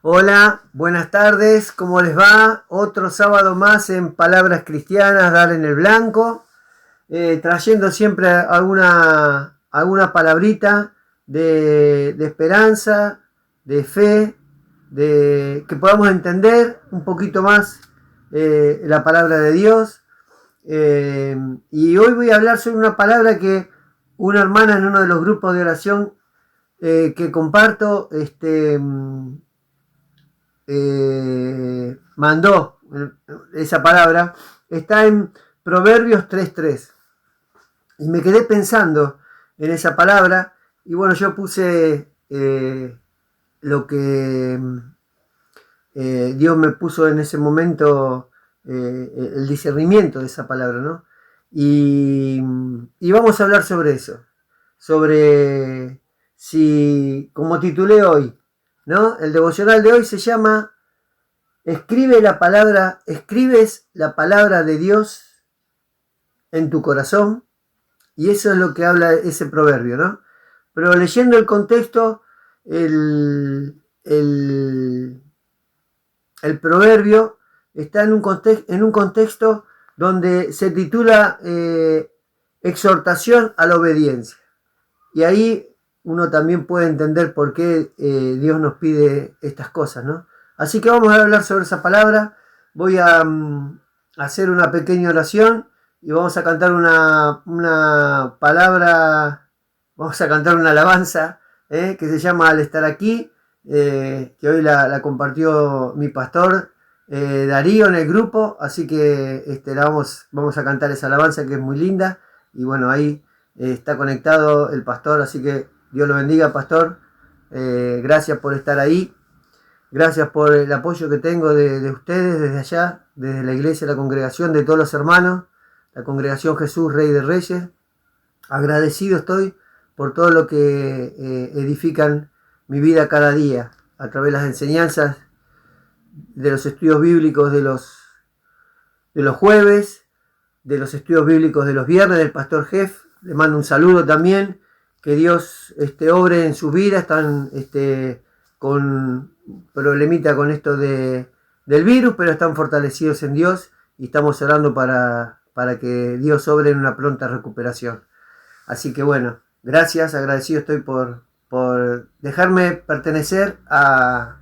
Hola, buenas tardes, ¿cómo les va? Otro sábado más en Palabras Cristianas, Dar en el Blanco, trayendo siempre alguna palabrita de esperanza, de fe, de que podamos entender un poquito más la palabra de Dios. Y hoy voy a hablar sobre una palabra que una hermana en uno de los grupos de oración que comparto, mandó esa palabra, está en Proverbios 3:3. Y me quedé pensando en esa palabra y bueno, yo puse lo que Dios me puso en ese momento, el discernimiento de esa palabra, ¿no? Y vamos a hablar sobre eso, sobre si, como titulé hoy, ¿no? El devocional de hoy se llama escribes la palabra de Dios en tu corazón, y eso es lo que habla ese proverbio, ¿no? Pero leyendo el contexto, el proverbio está en un contexto donde se titula exhortación a la obediencia. Y ahí uno también puede entender por qué Dios nos pide estas cosas, ¿no? Así que vamos a hablar sobre esa palabra. Voy a hacer una pequeña oración y vamos a cantar una palabra, vamos a cantar una alabanza que se llama Al estar aquí, que hoy la compartió mi pastor Darío en el grupo, así que vamos a cantar esa alabanza que es muy linda. Y bueno, ahí está conectado el pastor, así que Dios lo bendiga, pastor. Gracias por estar ahí. Gracias por el apoyo que tengo de ustedes desde allá, desde la iglesia, la congregación, de todos los hermanos, la congregación Jesús, Rey de Reyes. Agradecido estoy por todo lo que edifican mi vida cada día, a través de las enseñanzas, de los estudios bíblicos de los jueves, de los estudios bíblicos de los viernes, del pastor Jeff. Le mando un saludo también, que Dios obre en sus vidas. Están con problemita con esto del virus, pero están fortalecidos en Dios y estamos orando para que Dios obre en una pronta recuperación. Así que bueno, gracias, agradecido estoy por dejarme pertenecer a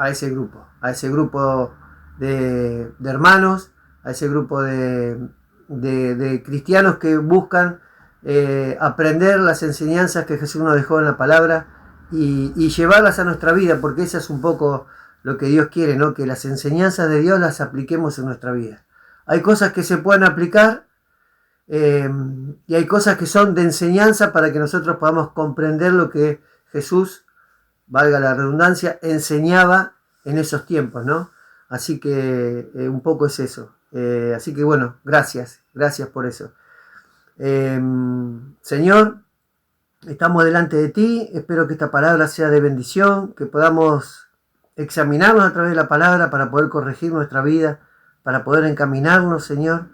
ese grupo de hermanos, a ese grupo de cristianos que buscan aprender las enseñanzas que Jesús nos dejó en la palabra y llevarlas a nuestra vida, porque eso es un poco lo que Dios quiere, ¿no? Que las enseñanzas de Dios las apliquemos en nuestra vida. Hay cosas que se pueden aplicar y hay cosas que son de enseñanza para que nosotros podamos comprender lo que Jesús, valga la redundancia, enseñaba en esos tiempos, ¿no? Así que un poco es eso. Así que bueno, gracias por eso. Señor, estamos delante de ti, espero que esta palabra sea de bendición, que podamos examinarnos a través de la palabra para poder corregir nuestra vida, para poder encaminarnos, Señor,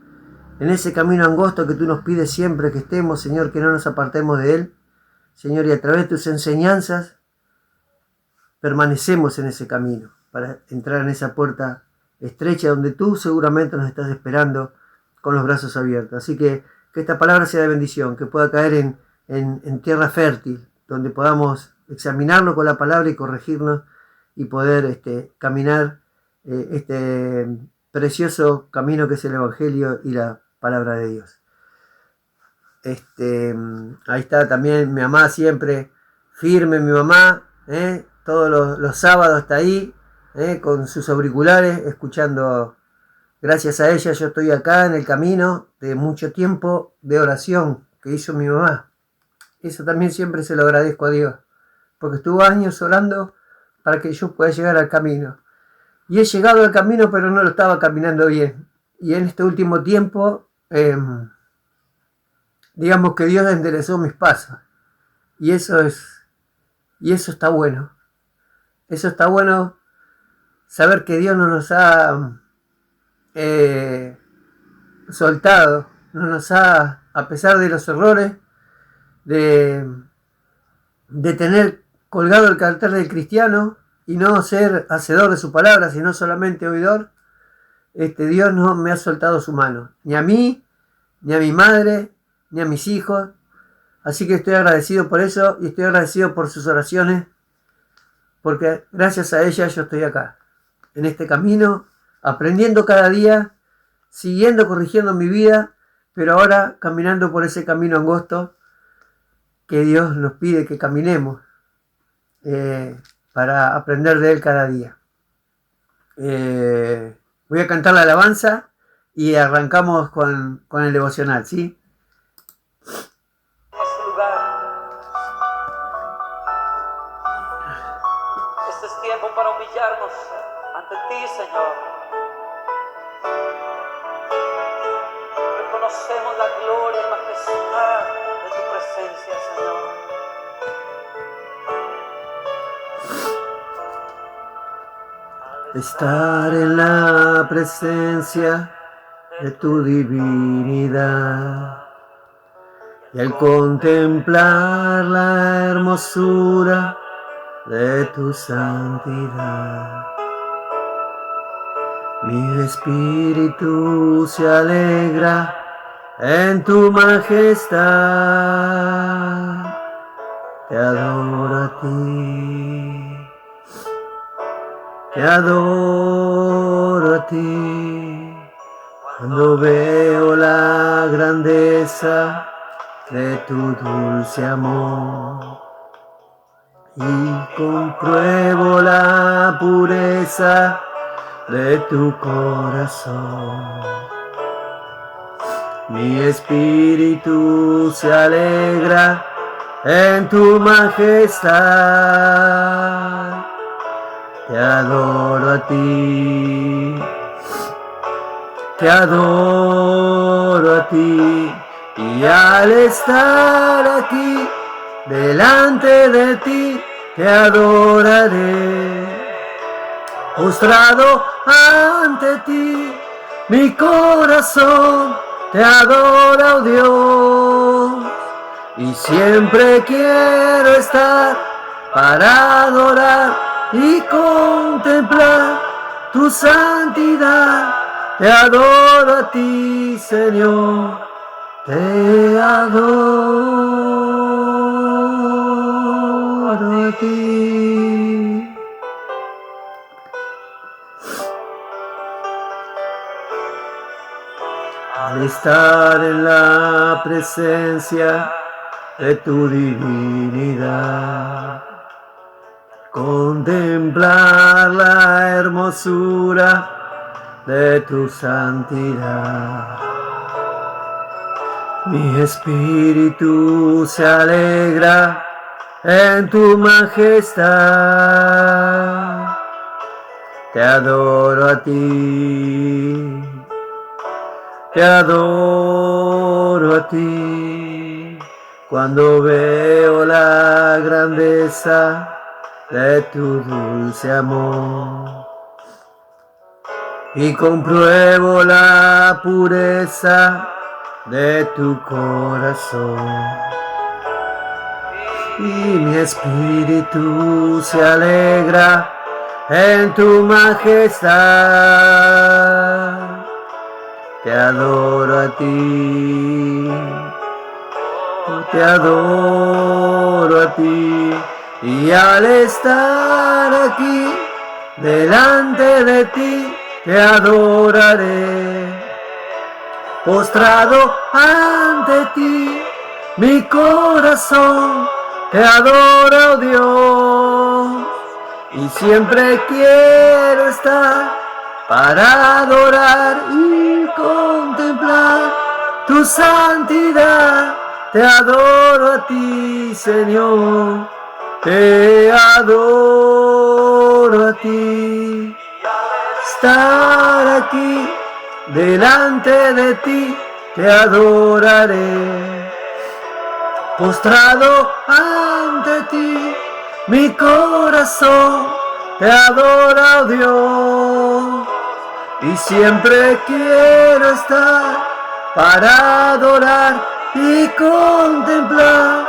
en ese camino angosto que tú nos pides siempre que estemos, Señor, que no nos apartemos de él, Señor, y a través de tus enseñanzas permanecemos en ese camino, para entrar en esa puerta estrecha donde tú seguramente nos estás esperando con los brazos abiertos. Así que esta palabra sea de bendición, que pueda caer en tierra fértil, donde podamos examinarlo con la palabra y corregirnos y poder caminar este precioso camino que es el Evangelio y la palabra de Dios. Ahí está también mi mamá, siempre firme, mi mamá, todos los sábados está ahí, con sus auriculares, escuchando. Gracias a ella yo estoy acá en el camino de mucho tiempo de oración que hizo mi mamá. Eso también siempre se lo agradezco a Dios, porque estuvo años orando para que yo pueda llegar al camino. Y he llegado al camino, pero no lo estaba caminando bien. Y en este último tiempo, digamos que Dios enderezó mis pasos. Y eso está bueno. Eso está bueno, saber que Dios no nos ha soltado, no nos ha, a pesar de los errores, de tener colgado el cartel del cristiano, y no ser hacedor de su palabra, sino solamente oidor, Dios no me ha soltado su mano, ni a mí, ni a mi madre, ni a mis hijos. Así que estoy agradecido por eso y estoy agradecido por sus oraciones, porque gracias a ellas yo estoy acá, en este camino, aprendiendo cada día, siguiendo, corrigiendo mi vida, pero ahora caminando por ese camino angosto que Dios nos pide que caminemos para aprender de Él cada día. Voy a cantar la alabanza y arrancamos con el devocional, ¿sí? Este lugar, este es tiempo para humillarnos ante ti, Señor. Reconocemos la gloria y majestad de tu presencia, Señor. Estar en la presencia de tu divinidad y al contemplar la hermosura de tu santidad, mi espíritu se alegra en tu majestad. Te adoro a ti. Te adoro a ti, cuando veo la grandeza de tu dulce amor y compruebo la pureza de tu corazón. Mi espíritu se alegra en tu majestad. Te adoro a ti, te adoro a ti, y al estar aquí delante de ti te adoraré. Postrado ante ti, mi corazón te adora, oh Dios, y siempre quiero estar para adorar y contemplar tu santidad. Te adoro a ti, Señor, te adoro a ti. Al estar en la presencia de tu divinidad, contemplar la hermosura de tu santidad, mi espíritu se alegra en tu majestad. Te adoro a ti, te adoro a ti, cuando veo la grandeza de tu dulce amor y compruebo la pureza de tu corazón, y mi espíritu se alegra en tu majestad. Te adoro a ti, te adoro a ti, y al estar aquí delante de ti te adoraré. Postrado ante ti, mi corazón te adora, oh Dios, y siempre quiero estar para adorar y contemplar tu santidad. Te adoro a ti, Señor, te adoro a ti. Estar aquí delante de ti te adoraré. Postrado ante ti, mi corazón te adora, oh Dios, y siempre quiero estar para adorar y contemplar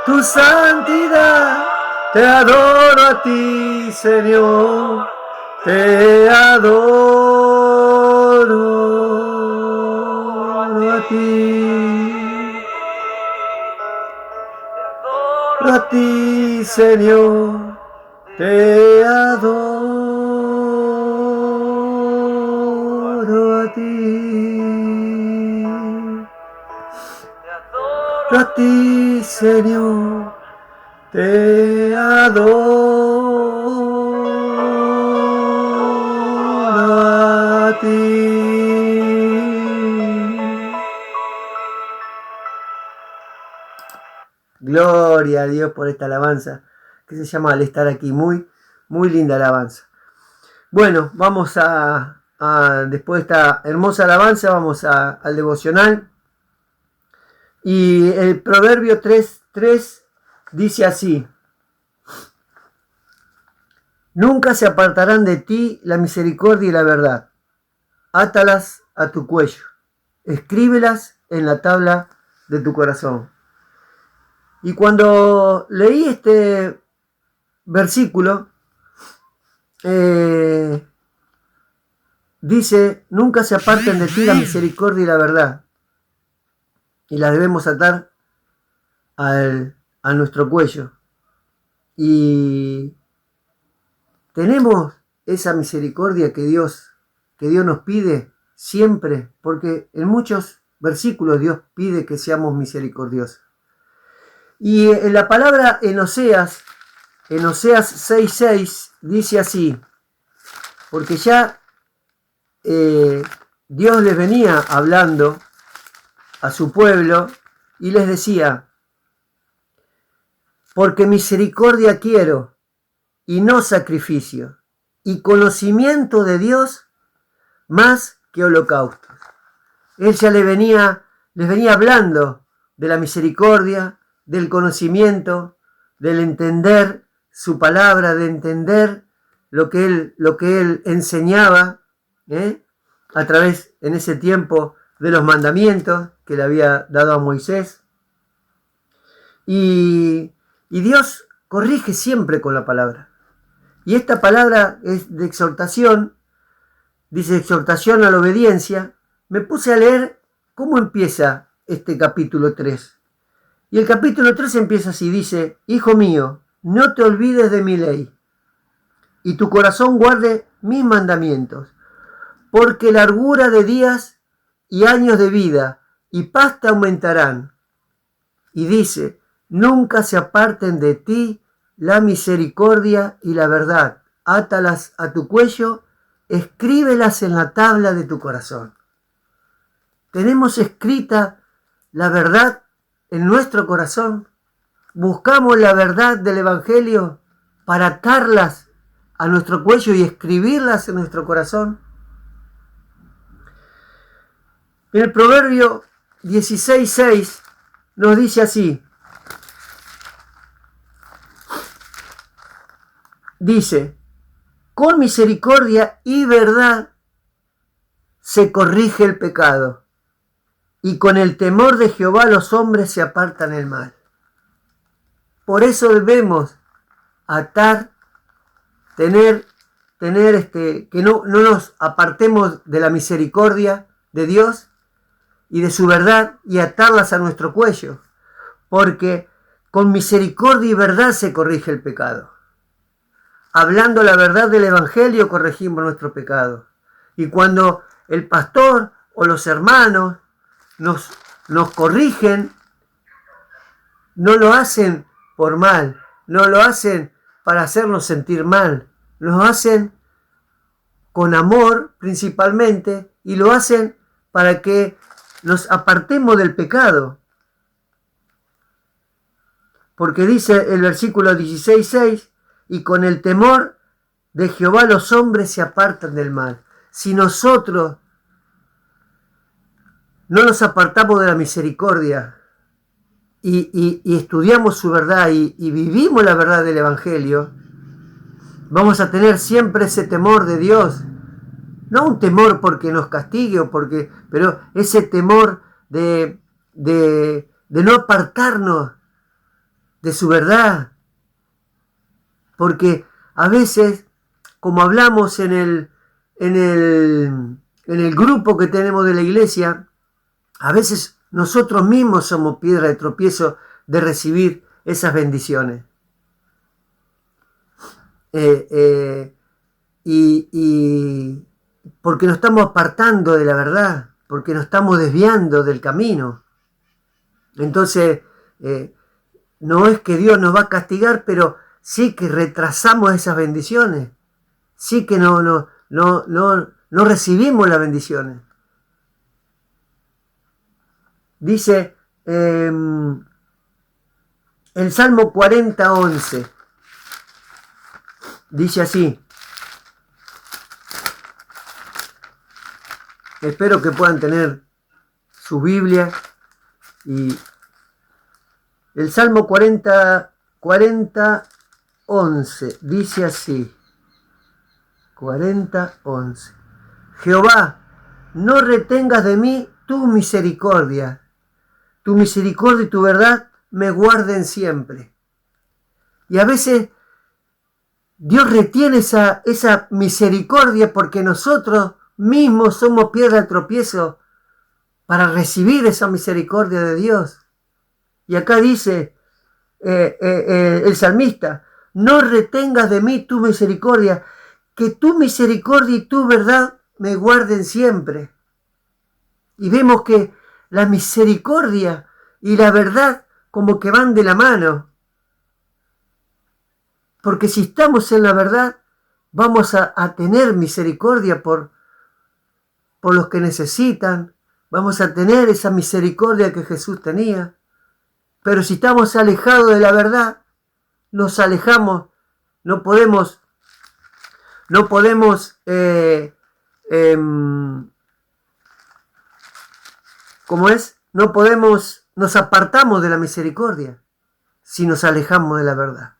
tu santidad. Te adoro a ti, Señor, te adoro a ti. A ti, Señor, te adoro a ti. A ti, Señor, te adoro a ti. Gloria a Dios por esta alabanza que se llama Al estar aquí. Muy, muy linda alabanza. Bueno, vamos después de esta hermosa alabanza, vamos al devocional. Y el Proverbio 3:3 dice así: nunca se apartarán de ti la misericordia y la verdad. Átalas a tu cuello. Escríbelas en la tabla de tu corazón. Y cuando leí este versículo, dice, nunca se aparten de ti la misericordia y la verdad. Y las debemos atar a nuestro cuello. Y tenemos esa misericordia que Dios nos pide siempre, porque en muchos versículos Dios pide que seamos misericordiosos. Y en la palabra en Oseas 6:6 dice así, porque ya Dios les venía hablando a su pueblo y les decía, porque misericordia quiero y no sacrificio, y conocimiento de Dios más que holocaustos. Él ya les venía hablando de la misericordia, del conocimiento, del entender su palabra, de entender lo que él enseñaba a través en ese tiempo de los mandamientos que le había dado a Moisés. Y Dios corrige siempre con la palabra. Y esta palabra es de exhortación, dice exhortación a la obediencia. Me puse a leer cómo empieza este capítulo 3. Y el capítulo 3 empieza así, dice, hijo mío, no te olvides de mi ley, y tu corazón guarde mis mandamientos, porque largura de días y años de vida, y paz te aumentarán. Y dice, nunca se aparten de ti la misericordia y la verdad, átalas a tu cuello, escríbelas en la tabla de tu corazón. Tenemos escrita la verdad en nuestro corazón. Buscamos la verdad del Evangelio para atarlas a nuestro cuello y escribirlas en nuestro corazón. En el Proverbio 16:6 nos dice así. Dice, con misericordia y verdad se corrige el pecado, y con el temor de Jehová los hombres se apartan del mal. Por eso debemos atar, tener que no nos apartemos de la misericordia de Dios y de su verdad y atarlas a nuestro cuello, porque con misericordia y verdad se corrige el pecado. Hablando la verdad del Evangelio corregimos nuestro pecado. Y cuando el pastor o los hermanos nos corrigen, no lo hacen por mal, no lo hacen para hacernos sentir mal, lo hacen con amor principalmente y lo hacen para que nos apartemos del pecado. Porque dice el versículo 16:6, y con el temor de Jehová los hombres se apartan del mal. Si nosotros no nos apartamos de la misericordia y estudiamos su verdad y vivimos la verdad del Evangelio, vamos a tener siempre ese temor de Dios. No un temor porque nos castigue, pero ese temor de no apartarnos de su verdad, Porque a veces, como hablamos en el grupo que tenemos de la iglesia, a veces nosotros mismos somos piedra de tropiezo de recibir esas bendiciones. Y porque nos estamos apartando de la verdad, porque nos estamos desviando del camino. Entonces, no es que Dios nos va a castigar, pero sí que retrasamos esas bendiciones. Sí que no recibimos las bendiciones. Dice el Salmo 40:11. Dice así. Espero que puedan tener su Biblia. Y el Salmo 40:11 dice así. 40:11. Jehová, no retengas de mí tu misericordia. Tu misericordia y tu verdad me guarden siempre. Y a veces Dios retiene esa misericordia porque nosotros mismos somos piedra de tropiezo para recibir esa misericordia de Dios. Y acá dice el salmista, no retengas de mí tu misericordia, que tu misericordia y tu verdad me guarden siempre. Y vemos que la misericordia y la verdad como que van de la mano. Porque si estamos en la verdad, vamos a tener misericordia por los que necesitan. Vamos a tener esa misericordia que Jesús tenía. Pero si estamos alejados de la verdad, nos alejamos, no podemos nos apartamos de la misericordia si nos alejamos de la verdad.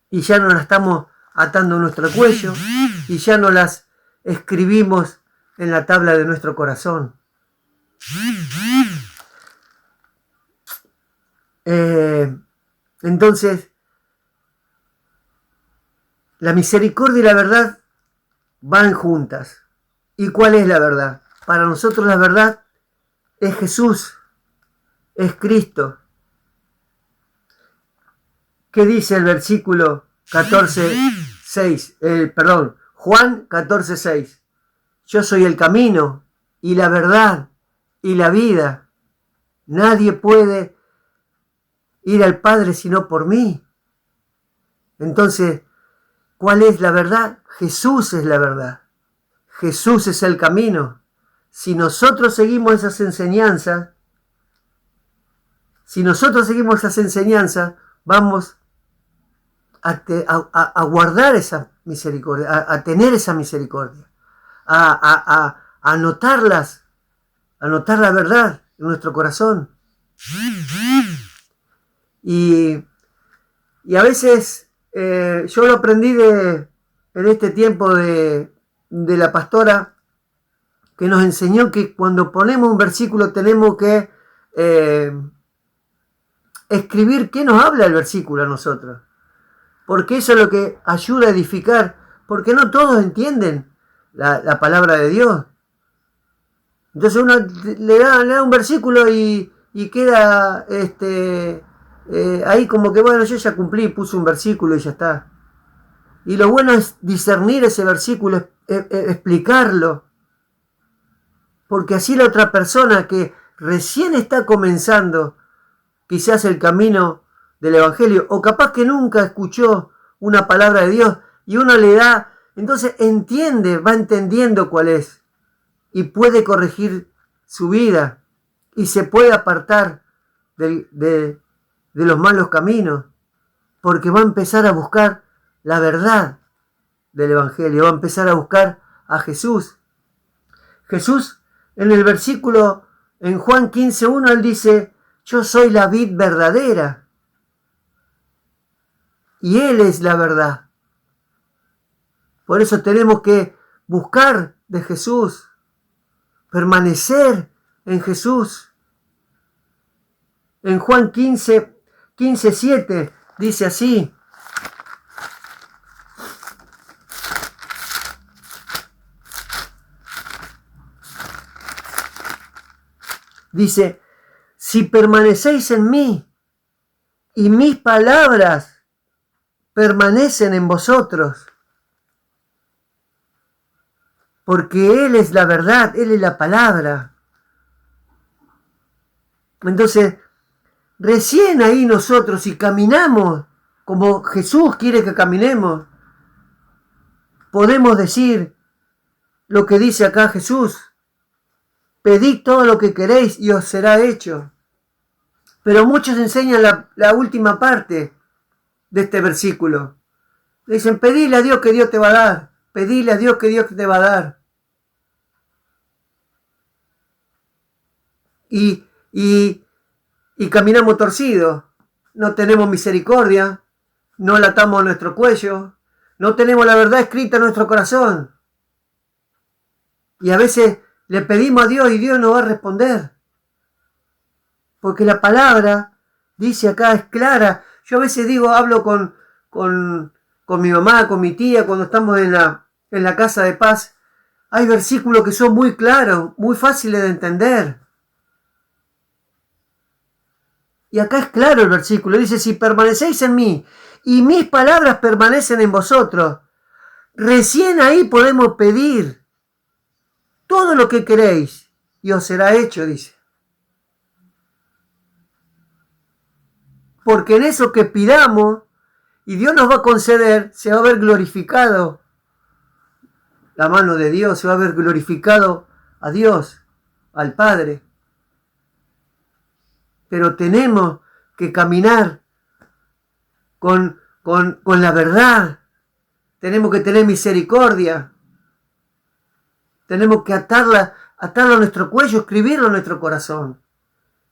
Y ya no la estamos atando a nuestro cuello y ya no las escribimos en la tabla de nuestro corazón. Entonces, la misericordia y la verdad van juntas. ¿Y cuál es la verdad? Para nosotros la verdad es Jesús, es Cristo. ¿Qué dice el versículo 14:6? Juan 14:6. Yo soy el camino y la verdad y la vida. Nadie puede ir al Padre sino por mí. Entonces, ¿cuál es la verdad? Jesús es la verdad. Jesús es el camino. Si nosotros seguimos esas enseñanzas, vamos a guardar esa misericordia, a tener esa misericordia, a anotar la verdad en nuestro corazón. Y a veces yo lo aprendí en este tiempo de la pastora, que nos enseñó que cuando ponemos un versículo tenemos que escribir qué nos habla el versículo a nosotros. Porque eso es lo que ayuda a edificar. Porque no todos entienden la palabra de Dios. Entonces uno le da un versículo y queda ahí como que, bueno, yo ya cumplí, puse un versículo y ya está. Y lo bueno es discernir ese versículo, explicarlo. Porque así la otra persona que recién está comenzando quizás el camino del Evangelio, o capaz que nunca escuchó una palabra de Dios, y uno le da, entonces va entendiendo cuál es, y puede corregir su vida, y se puede apartar de los malos caminos, porque va a empezar a buscar la verdad del Evangelio, va a empezar a buscar a Jesús. Jesús, en el versículo, en Juan 15:1, él dice, yo soy la vid verdadera. Y Él es la verdad. Por eso tenemos que buscar de Jesús, permanecer en Jesús. En Juan 15:7 dice así, Dice, si permanecéis en mí y mis palabras permanecen en vosotros, porque Él es la verdad, Él es la palabra. Entonces, recién ahí nosotros, si caminamos como Jesús quiere que caminemos, podemos decir lo que dice acá Jesús: pedid todo lo que queréis y os será hecho. Pero muchos enseñan la última parte de este versículo. Dicen, pedile a Dios que Dios te va a dar. Pedile a Dios que Dios te va a dar. Y caminamos torcidos. No tenemos misericordia. No la atamos a nuestro cuello. No tenemos la verdad escrita en nuestro corazón. Y a veces le pedimos a Dios y Dios nos va a responder. Porque la palabra, dice acá, es clara. Yo a veces hablo con mi mamá, con mi tía, cuando estamos en la casa de paz. Hay versículos que son muy claros, muy fáciles de entender. Y acá es claro el versículo. Dice, si permanecéis en mí y mis palabras permanecen en vosotros, recién ahí podemos pedir todo lo que queréis y os será hecho, dice. Porque en eso que pidamos y Dios nos va a conceder, se va a ver glorificado la mano de Dios, se va a ver glorificado a Dios, al Padre. Pero tenemos que caminar con la verdad. Tenemos que tener misericordia. Tenemos que atarla a nuestro cuello, escribirlo en nuestro corazón.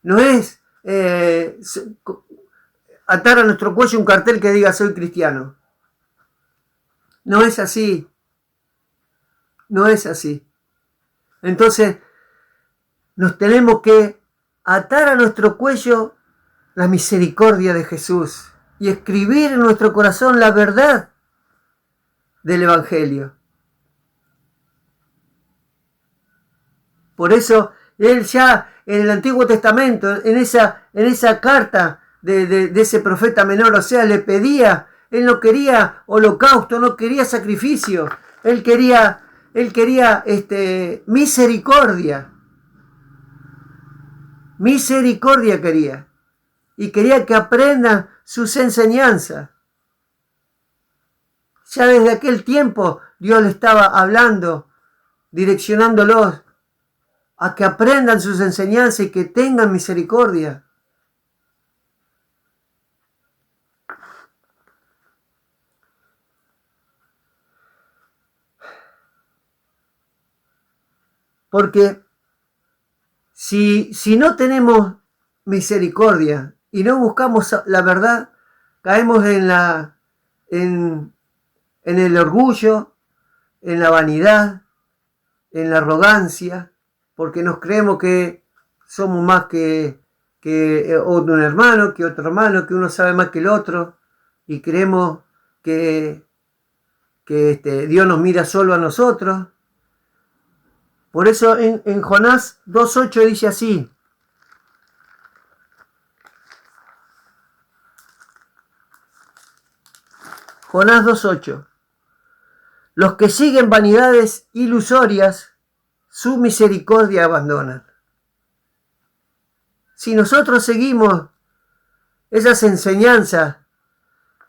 No es atar a nuestro cuello un cartel que diga soy cristiano. No es así. No es así. Entonces, nos tenemos que atar a nuestro cuello la misericordia de Jesús y escribir en nuestro corazón la verdad del Evangelio. Por eso, Él ya en el Antiguo Testamento, en esa carta de ese profeta menor, o sea, le pedía, Él no quería holocausto, no quería sacrificio, Él quería misericordia. Misericordia quería. Y quería que aprendan sus enseñanzas. Ya desde aquel tiempo Dios le estaba hablando, direccionándolos a que aprendan sus enseñanzas y que tengan misericordia. Porque si no tenemos misericordia y no buscamos la verdad, caemos en el orgullo, en la vanidad, en la arrogancia, porque nos creemos que somos más que un hermano, que otro hermano, que uno sabe más que el otro, y creemos que Dios nos mira solo a nosotros. Por eso en Jonás 2.8 dice así: Jonás 2.8: los que siguen vanidades ilusorias, su misericordia abandonan. Si nosotros seguimos esas enseñanzas,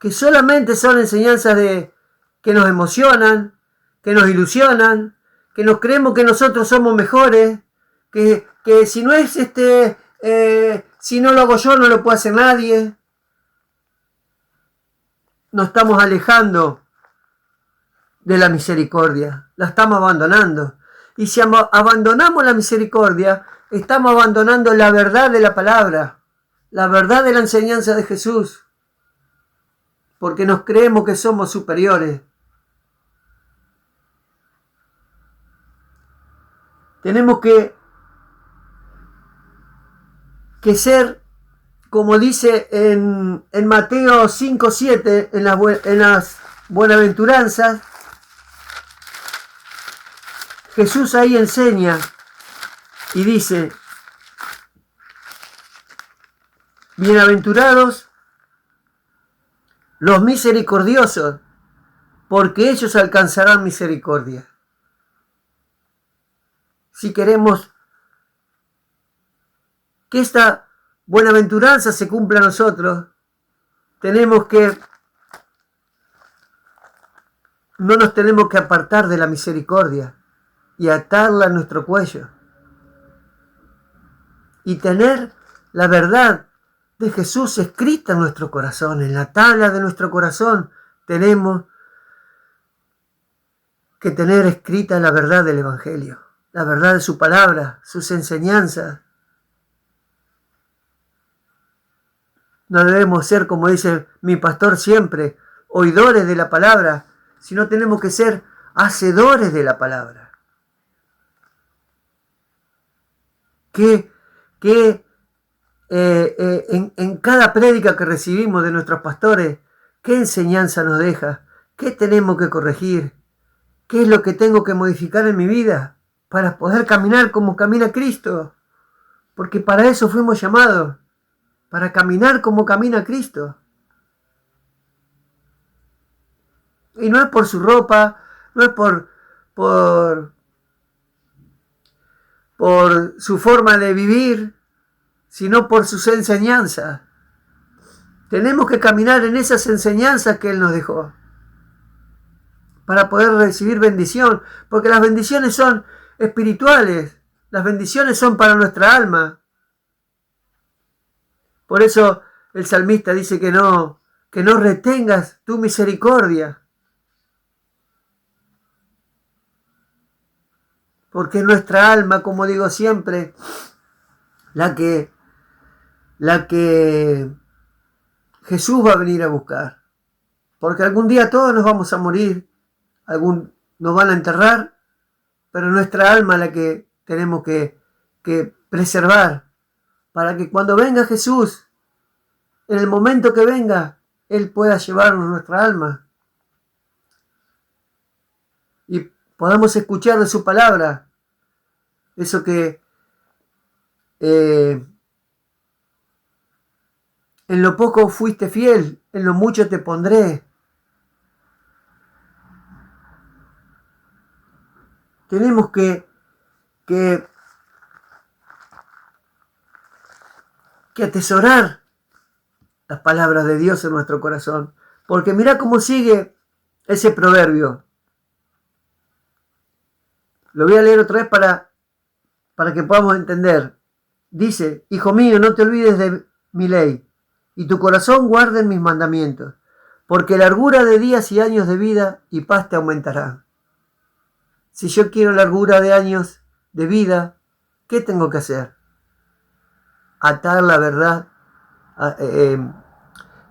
que solamente son enseñanzas que nos emocionan, que nos ilusionan, que nos creemos que nosotros somos mejores, que si no es si no lo hago yo, no lo puede hacer nadie, nos estamos alejando de la misericordia, la estamos abandonando. Y si abandonamos la misericordia, estamos abandonando la verdad de la palabra, la verdad de la enseñanza de Jesús, porque nos creemos que somos superiores. Tenemos que ser, como dice en Mateo 5.7, en las Buenaventuranzas, Jesús ahí enseña y dice: Bienaventurados los misericordiosos, porque ellos alcanzarán misericordia. Si queremos que esta buenaventuranza se cumpla a nosotros, no nos tenemos que apartar de la misericordia y atarla a nuestro cuello. Y tener la verdad de Jesús escrita en nuestro corazón, en la tabla de nuestro corazón. Tenemos que tener escrita la verdad del Evangelio, la verdad de su palabra, sus enseñanzas. No debemos ser, como dice mi pastor siempre, oidores de la palabra, sino tenemos que ser hacedores de la palabra. En cada prédica que recibimos de nuestros pastores, ¿qué enseñanza nos deja? ¿Qué tenemos que corregir? ¿Qué es lo que tengo que modificar en mi vida para poder caminar como camina Cristo? Porque para eso fuimos llamados, para caminar como camina Cristo. Y no es por su ropa, no es por su forma de vivir, sino por sus enseñanzas. Tenemos que caminar en esas enseñanzas que Él nos dejó para poder recibir bendición, porque las bendiciones son espirituales, las bendiciones son para nuestra alma. Por eso el salmista dice que no retengas tu misericordia, porque es nuestra alma, como digo siempre, la que Jesús va a venir a buscar. Porque algún día todos nos vamos a morir, nos van a enterrar, pero nuestra alma es la que tenemos que preservar, para que cuando venga Jesús, en el momento que venga, Él pueda llevarnos nuestra alma y podamos escuchar de su palabra. Eso que en lo poco fuiste fiel, en lo mucho te pondré. Tenemos que atesorar las palabras de Dios en nuestro corazón. Porque mira cómo sigue ese proverbio. Lo voy a leer otra vez para que podamos entender. Dice: hijo mío, no te olvides de mi ley, y tu corazón guarde mis mandamientos, porque largura de días y años de vida y paz te aumentará. Si yo quiero largura de años de vida, ¿qué tengo que hacer? Atar la verdad,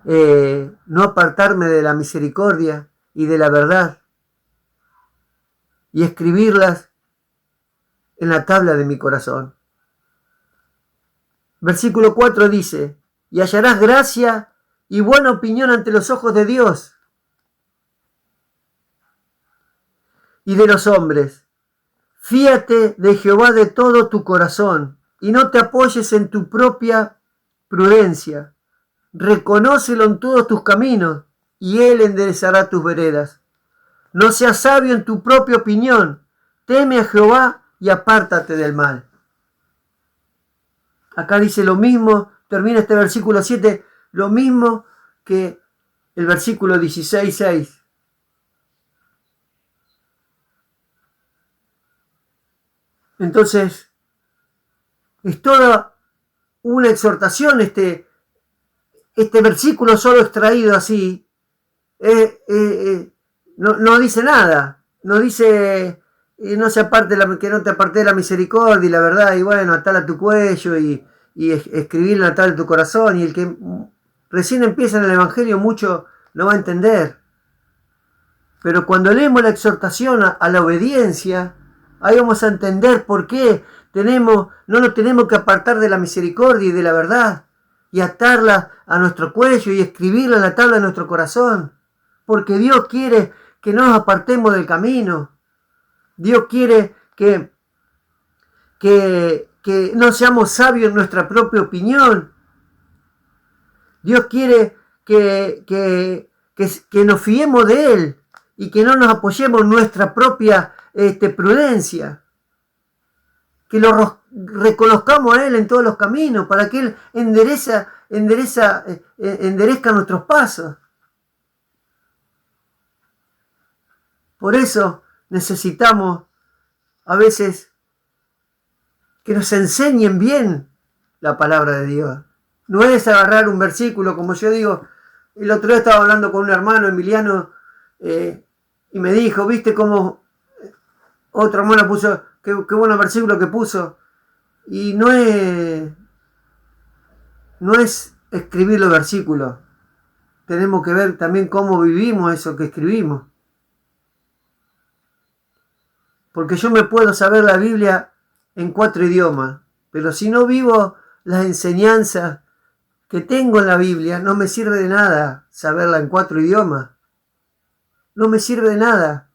no apartarme de la misericordia y de la verdad, y escribirlas en la tabla de mi corazón. Versículo 4 dice: y hallarás gracia y buena opinión ante los ojos de Dios y de los hombres. Fíate de Jehová de todo tu corazón y no te apoyes en tu propia prudencia. Reconócelo en todos tus caminos y Él enderezará tus veredas. No seas sabio en tu propia opinión. Teme a Jehová y apártate del mal. Acá dice lo mismo, termina este versículo 7, lo mismo que el versículo 16:6. Entonces, es toda una exhortación este versículo solo extraído así. No dice nada, no dice que no te aparte de la misericordia y la verdad, y bueno, atala a tu cuello y escribirla atar en tu corazón, y el que recién empieza en el Evangelio mucho no va a entender. Pero cuando leemos la exhortación a la obediencia, ahí vamos a entender por qué no nos tenemos que apartar de la misericordia y de la verdad, y atarla a nuestro cuello y escribirla en la tabla de nuestro corazón. Porque Dios quiere que no nos apartemos del camino. Dios quiere que no seamos sabios en nuestra propia opinión, Dios quiere que nos fiemos de Él y que no nos apoyemos en nuestra propia prudencia. Que lo reconozcamos a Él en todos los caminos para que Él enderezca nuestros pasos. Por eso necesitamos a veces que nos enseñen bien la palabra de Dios. No es agarrar un versículo, como yo digo. El otro día estaba hablando con un hermano, Emiliano, y me dijo, ¿viste cómo otro hermano puso, qué bueno versículo que puso? Y no es escribir los versículos. Tenemos que ver también cómo vivimos eso que escribimos. Porque yo me puedo saber la Biblia en 4 idiomas, pero si no vivo las enseñanzas que tengo en la Biblia, no me sirve de nada saberla en 4 idiomas. No me sirve de nada.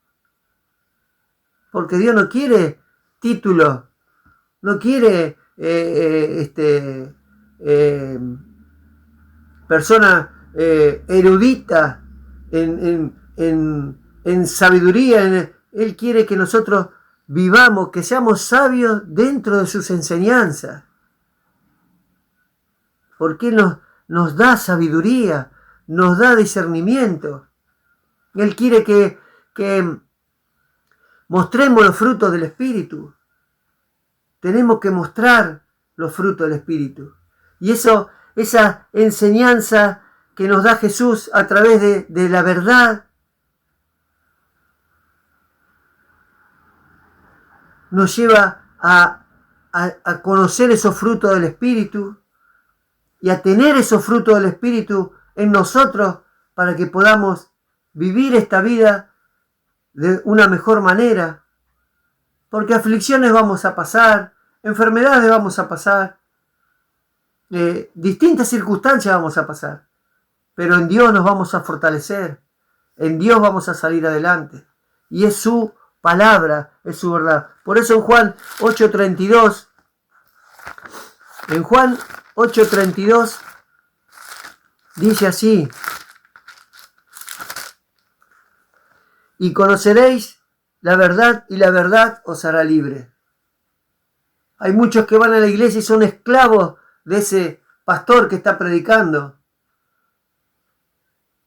Porque Dios no quiere títulos, no quiere personas eruditas en sabiduría. Él quiere que nosotros vivamos, que seamos sabios dentro de sus enseñanzas. Porque Él nos da sabiduría, nos da discernimiento. Él quiere que mostremos los frutos del Espíritu. Tenemos que mostrar los frutos del Espíritu. Y esa enseñanza que nos da Jesús a través de la verdad, nos lleva a conocer esos frutos del Espíritu y a tener esos frutos del Espíritu en nosotros para que podamos vivir esta vida de una mejor manera. Porque aflicciones vamos a pasar, enfermedades vamos a pasar, distintas circunstancias vamos a pasar, pero en Dios nos vamos a fortalecer, en Dios vamos a salir adelante, y es su palabra, es su verdad. Por eso en Juan 8:32, dice así: y conoceréis la verdad, y la verdad os hará libre. Hay muchos que van a la iglesia y son esclavos de ese pastor que está predicando.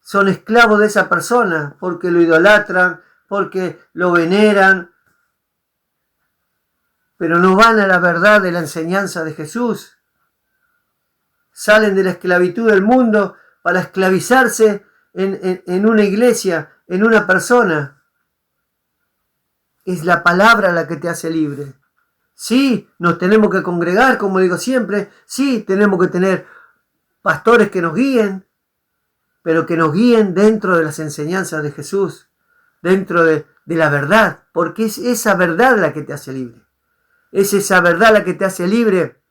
Son esclavos de esa persona porque lo idolatran, porque lo veneran, pero no van a la verdad de la enseñanza de Jesús. Salen de la esclavitud del mundo para esclavizarse en una iglesia, en una persona. Es la palabra la que te hace libre. Sí, nos tenemos que congregar, como digo siempre. Sí, tenemos que tener pastores que nos guíen, pero que nos guíen dentro de las enseñanzas de Jesús, dentro de la verdad, porque es esa verdad la que te hace libre. Es esa verdad la que te hace libre,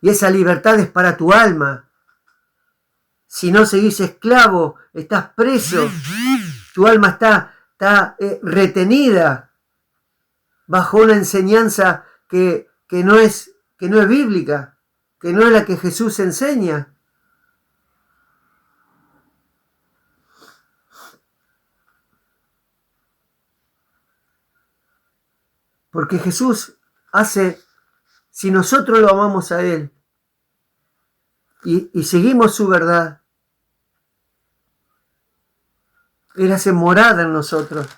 y esa libertad es para tu alma. Si no seguís esclavo, estás preso, tu alma está retenida bajo una enseñanza que no es bíblica, que no es la que Jesús enseña. Porque Jesús hace, si nosotros lo amamos a Él y seguimos su verdad, Él hace morada en nosotros.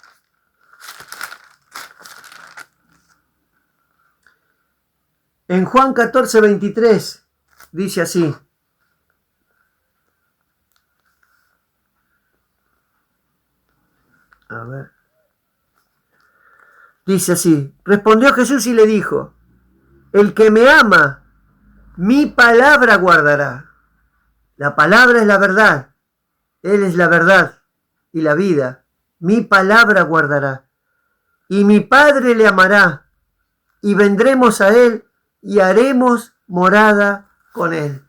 En Juan 14:23 dice así: dice así: respondió Jesús y le dijo: el que me ama, mi palabra guardará. La palabra es la verdad. Él es la verdad y la vida. Mi palabra guardará. Y mi Padre le amará. Y vendremos a Él y haremos morada con Él.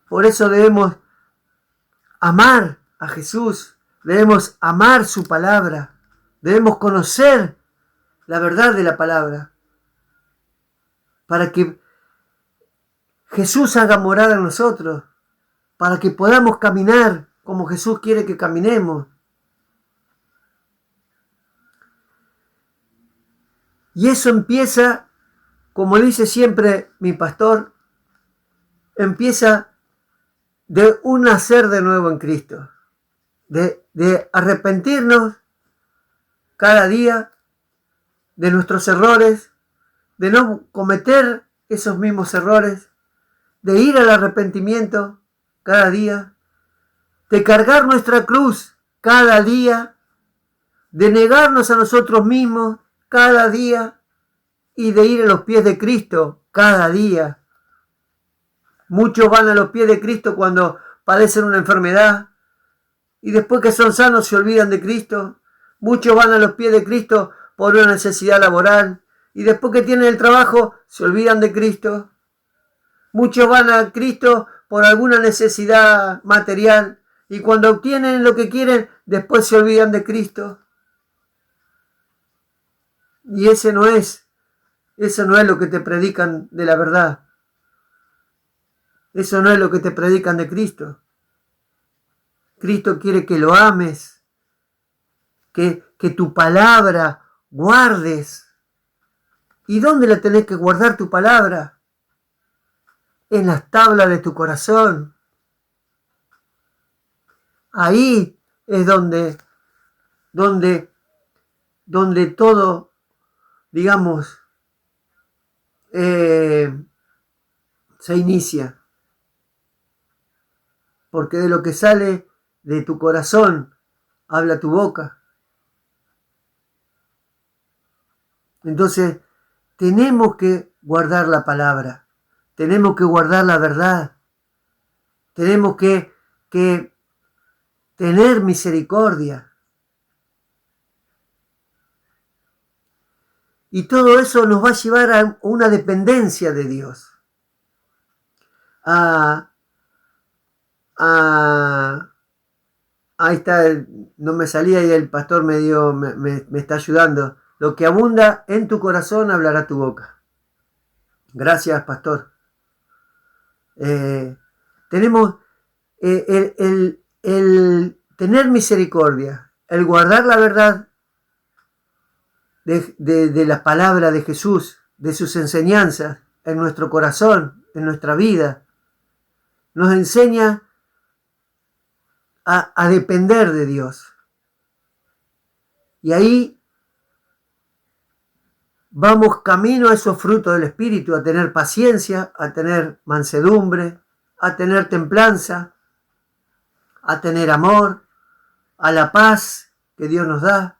Por eso debemos amar a Jesús. Debemos amar su palabra. Debemos conocer la verdad de la palabra. Para que Jesús haga morada en nosotros, para que podamos caminar como Jesús quiere que caminemos. Y eso empieza, como dice siempre mi pastor, empieza de un nacer de nuevo en Cristo, de arrepentirnos cada día de nuestros errores, de no cometer esos mismos errores, de ir al arrepentimiento cada día, de cargar nuestra cruz cada día, de negarnos a nosotros mismos cada día y de ir a los pies de Cristo cada día. Muchos van a los pies de Cristo cuando padecen una enfermedad y después que son sanos se olvidan de Cristo. Muchos van a los pies de Cristo por una necesidad laboral y después que tienen el trabajo se olvidan de Cristo. Muchos van a Cristo por alguna necesidad material y cuando obtienen lo que quieren después se olvidan de Cristo. Y eso no es lo que te predican de la verdad. Eso no es lo que te predican de Cristo. Cristo quiere que lo ames, que tu palabra guardes. ¿Y dónde la tenés que guardar tu palabra? En las tablas de tu corazón. Ahí es donde todo, digamos, se inicia. Porque de lo que sale de tu corazón habla tu boca. Entonces, tenemos que guardar la palabra. Tenemos que guardar la verdad. Tenemos que tener misericordia. Y todo eso nos va a llevar a una dependencia de Dios. Ahí está, no me salía y el pastor me está ayudando. Lo que abunda en tu corazón hablará tu boca. Gracias, pastor. Tenemos el tener misericordia, el guardar la verdad de la palabra de Jesús, de sus enseñanzas en nuestro corazón, en nuestra vida. Nos enseña a depender de Dios. Y ahí vamos camino a esos frutos del Espíritu, a tener paciencia, a tener mansedumbre, a tener templanza, a tener amor, a la paz que Dios nos da.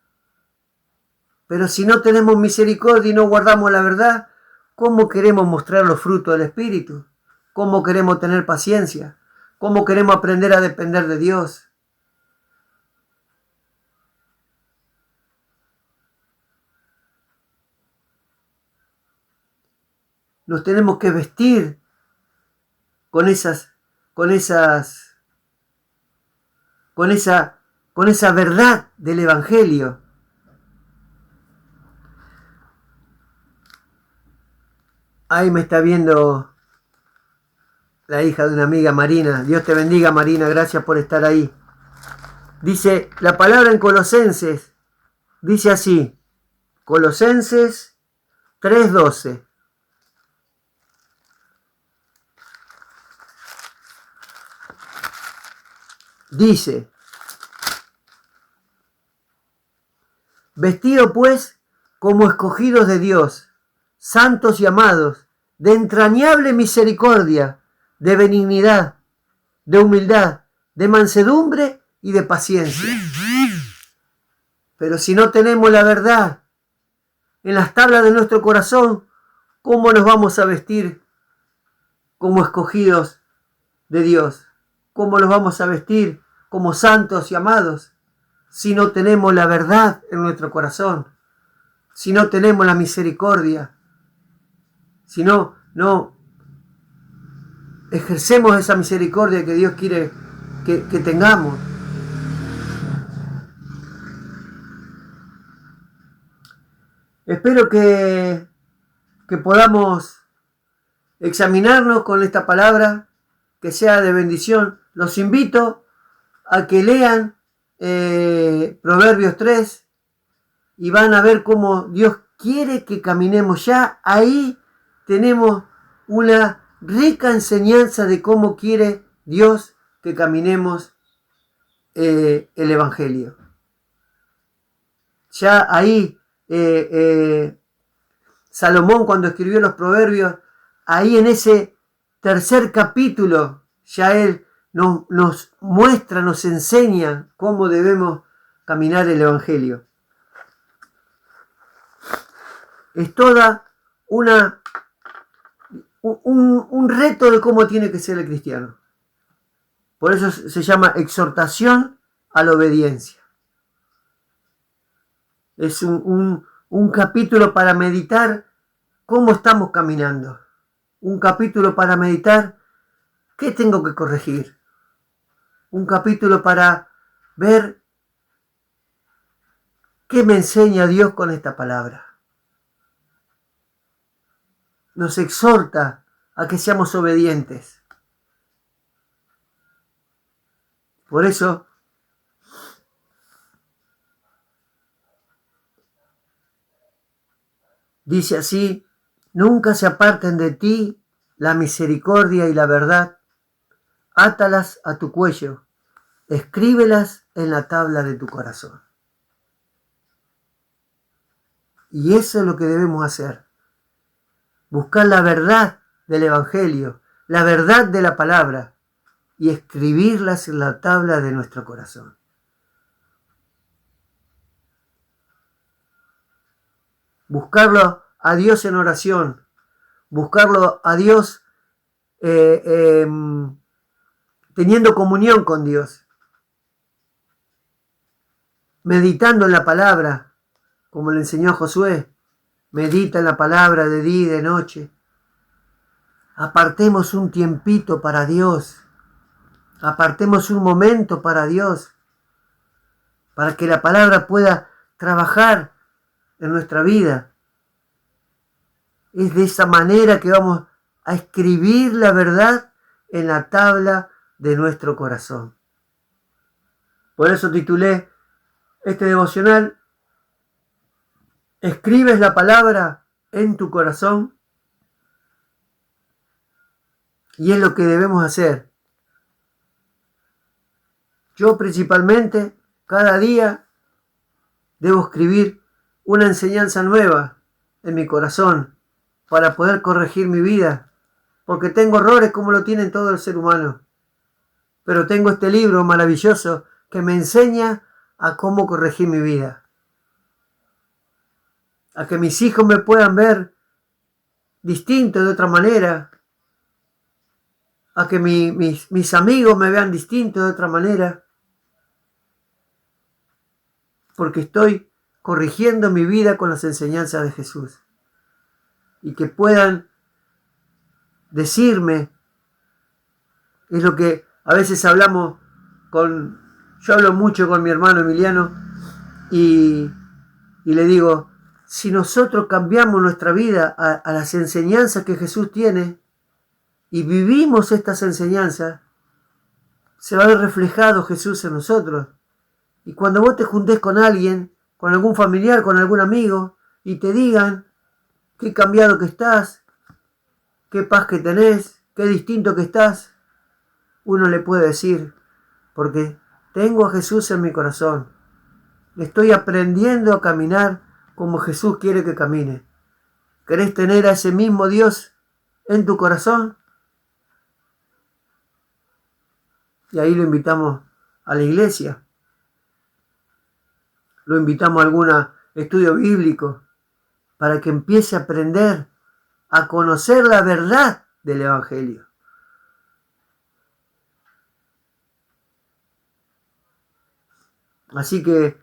Pero si no tenemos misericordia y no guardamos la verdad, ¿cómo queremos mostrar los frutos del Espíritu? ¿Cómo queremos tener paciencia? ¿Cómo queremos aprender a depender de Dios? Nos tenemos que vestir con esa verdad del Evangelio. Ahí me está viendo la hija de una amiga, Marina. Dios te bendiga, Marina, gracias por estar ahí. Dice la palabra en Colosenses, dice así, Colosenses 3:12. Dice, vestido pues como escogidos de Dios, santos y amados, de entrañable misericordia, de benignidad, de humildad, de mansedumbre y de paciencia. Pero si no tenemos la verdad en las tablas de nuestro corazón, ¿cómo nos vamos a vestir como escogidos de Dios? ¿Cómo nos vamos a vestir como santos y amados si no tenemos la verdad en nuestro corazón? Si no tenemos la misericordia, si no ejercemos esa misericordia que Dios quiere que tengamos. Espero que podamos examinarnos con esta palabra, que sea de bendición. Los invito a que lean Proverbios 3 y van a ver cómo Dios quiere que caminemos. Ya ahí tenemos una rica enseñanza de cómo quiere Dios que caminemos el Evangelio. Ya ahí Salomón, cuando escribió los Proverbios, ahí en ese tercer capítulo, ya él nos muestra, nos enseña cómo debemos caminar el Evangelio. Es toda un reto de cómo tiene que ser el cristiano. Por eso se llama exhortación a la obediencia. Es un capítulo para meditar cómo estamos caminando. Un capítulo para meditar qué tengo que corregir. Un capítulo para ver qué me enseña Dios con esta palabra. Nos exhorta a que seamos obedientes. Por eso, dice así: nunca se aparten de ti la misericordia y la verdad. Átalas a tu cuello, escríbelas en la tabla de tu corazón. Y eso es lo que debemos hacer. Buscar la verdad del Evangelio, la verdad de la palabra, y escribirlas en la tabla de nuestro corazón. Buscarlo a Dios en oración, buscarlo a Dios teniendo comunión con Dios, meditando en la palabra, como le enseñó a Josué. Medita en la palabra de día y de noche. Apartemos un tiempito para Dios. Apartemos un momento para Dios, para que la palabra pueda trabajar en nuestra vida. Es de esa manera que vamos a escribir la verdad en la tabla de nuestro corazón. Por eso titulé este devocional: ¿escribes la palabra en tu corazón? Y es lo que debemos hacer. Yo principalmente, cada día, debo escribir una enseñanza nueva en mi corazón para poder corregir mi vida, porque tengo errores como lo tienen todo el ser humano. Pero tengo este libro maravilloso que me enseña a cómo corregir mi vida, a que mis hijos me puedan ver distinto de otra manera, a que mis amigos me vean distinto de otra manera, porque estoy corrigiendo mi vida con las enseñanzas de Jesús. Y que puedan decirme, es lo que a veces hablamos yo hablo mucho con mi hermano Emiliano y le digo, si nosotros cambiamos nuestra vida a las enseñanzas que Jesús tiene y vivimos estas enseñanzas, se va a ver reflejado Jesús en nosotros. Y cuando vos te juntés con alguien, con algún familiar, con algún amigo, y te digan qué cambiado que estás, qué paz que tenés, qué distinto que estás, uno le puede decir, porque tengo a Jesús en mi corazón. Estoy aprendiendo a caminar como Jesús quiere que camine. ¿Querés tener a ese mismo Dios en tu corazón? Y ahí lo invitamos a la iglesia. Lo invitamos a algún estudio bíblico para que empiece a aprender a conocer la verdad del Evangelio. Así que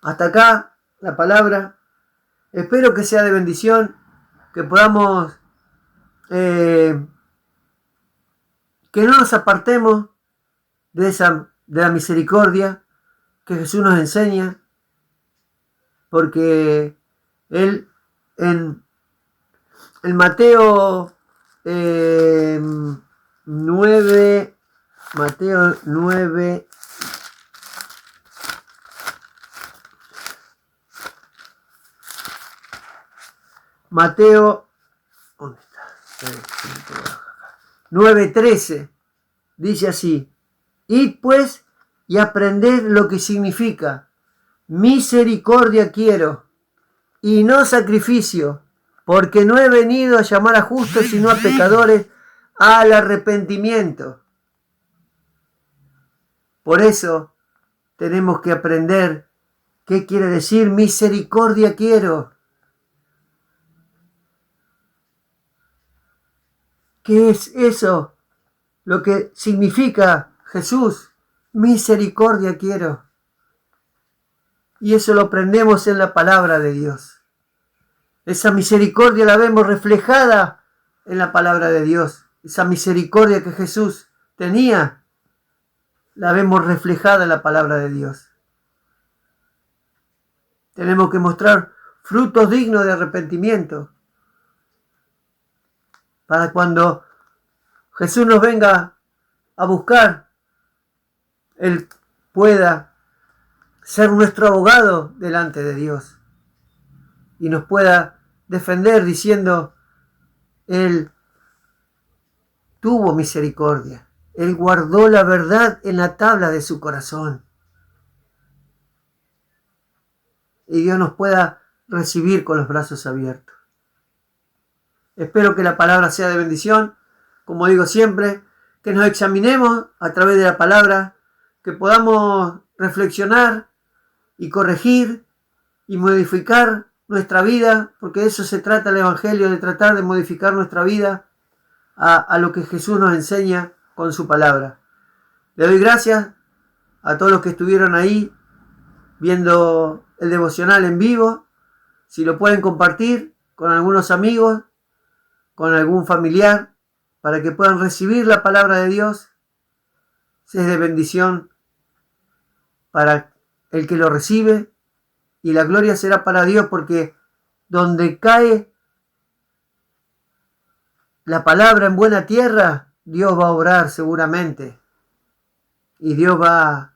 hasta acá la palabra. Espero que sea de bendición, que podamos, que no nos apartemos de la misericordia que Jesús nos enseña, porque Él en Mateo 9, Mateo 9. Mateo, ¿dónde está? 9:13 dice así: id pues y aprended lo que significa misericordia quiero y no sacrificio, porque no he venido a llamar a justos sino a pecadores al arrepentimiento. Por eso tenemos que aprender qué quiere decir misericordia quiero. ¿Qué es eso? Lo que significa Jesús, misericordia quiero. Y eso lo aprendemos en la palabra de Dios. Esa misericordia la vemos reflejada en la palabra de Dios. Esa misericordia que Jesús tenía, la vemos reflejada en la palabra de Dios. Tenemos que mostrar frutos dignos de arrepentimiento, para cuando Jesús nos venga a buscar, Él pueda ser nuestro abogado delante de Dios y nos pueda defender diciendo: Él tuvo misericordia, Él guardó la verdad en la tabla de su corazón. Y Dios nos pueda recibir con los brazos abiertos. Espero que la palabra sea de bendición. Como digo siempre, que nos examinemos a través de la palabra, que podamos reflexionar y corregir y modificar nuestra vida, porque de eso se trata el Evangelio, de tratar de modificar nuestra vida a lo que Jesús nos enseña con su palabra. Le doy gracias a todos los que estuvieron ahí viendo el devocional en vivo. Si lo pueden compartir con algunos amigos, con algún familiar, para que puedan recibir la palabra de Dios, es de bendición para el que lo recibe, y la gloria será para Dios, porque donde cae la palabra en buena tierra, Dios va a obrar seguramente, y Dios va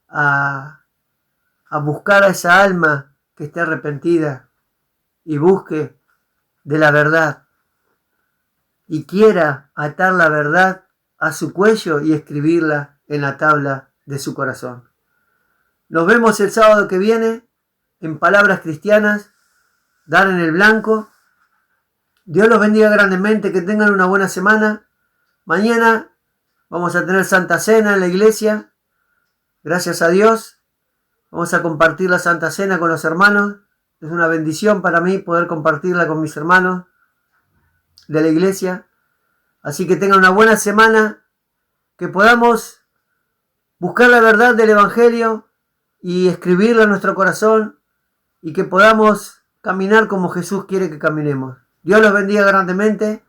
a buscar a esa alma que esté arrepentida y busque de la verdad y quiera atar la verdad a su cuello y escribirla en la tabla de su corazón. Nos vemos el sábado que viene en Palabras Cristianas, Dar en el Blanco. Dios los bendiga grandemente, que tengan una buena semana. Mañana vamos a tener Santa Cena en la iglesia. Gracias a Dios. Vamos a compartir la Santa Cena con los hermanos. Es una bendición para mí poder compartirla con mis hermanos de la iglesia. Así que tengan una buena semana, que podamos buscar la verdad del Evangelio y escribirla en nuestro corazón, y que podamos caminar como Jesús quiere que caminemos. Dios los bendiga grandemente.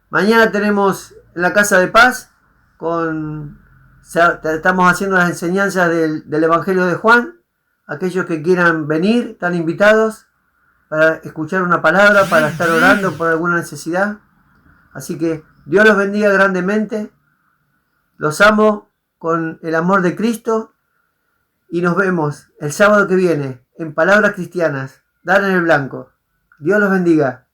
Mañana tenemos en la Casa de Paz, estamos haciendo las enseñanzas del Evangelio de Juan. Aquellos que quieran venir están invitados para escuchar una palabra, para estar orando por alguna necesidad. Así que Dios los bendiga grandemente. Los amo con el amor de Cristo. Y nos vemos el sábado que viene en Palabras Cristianas, Dar en el Blanco. Dios los bendiga.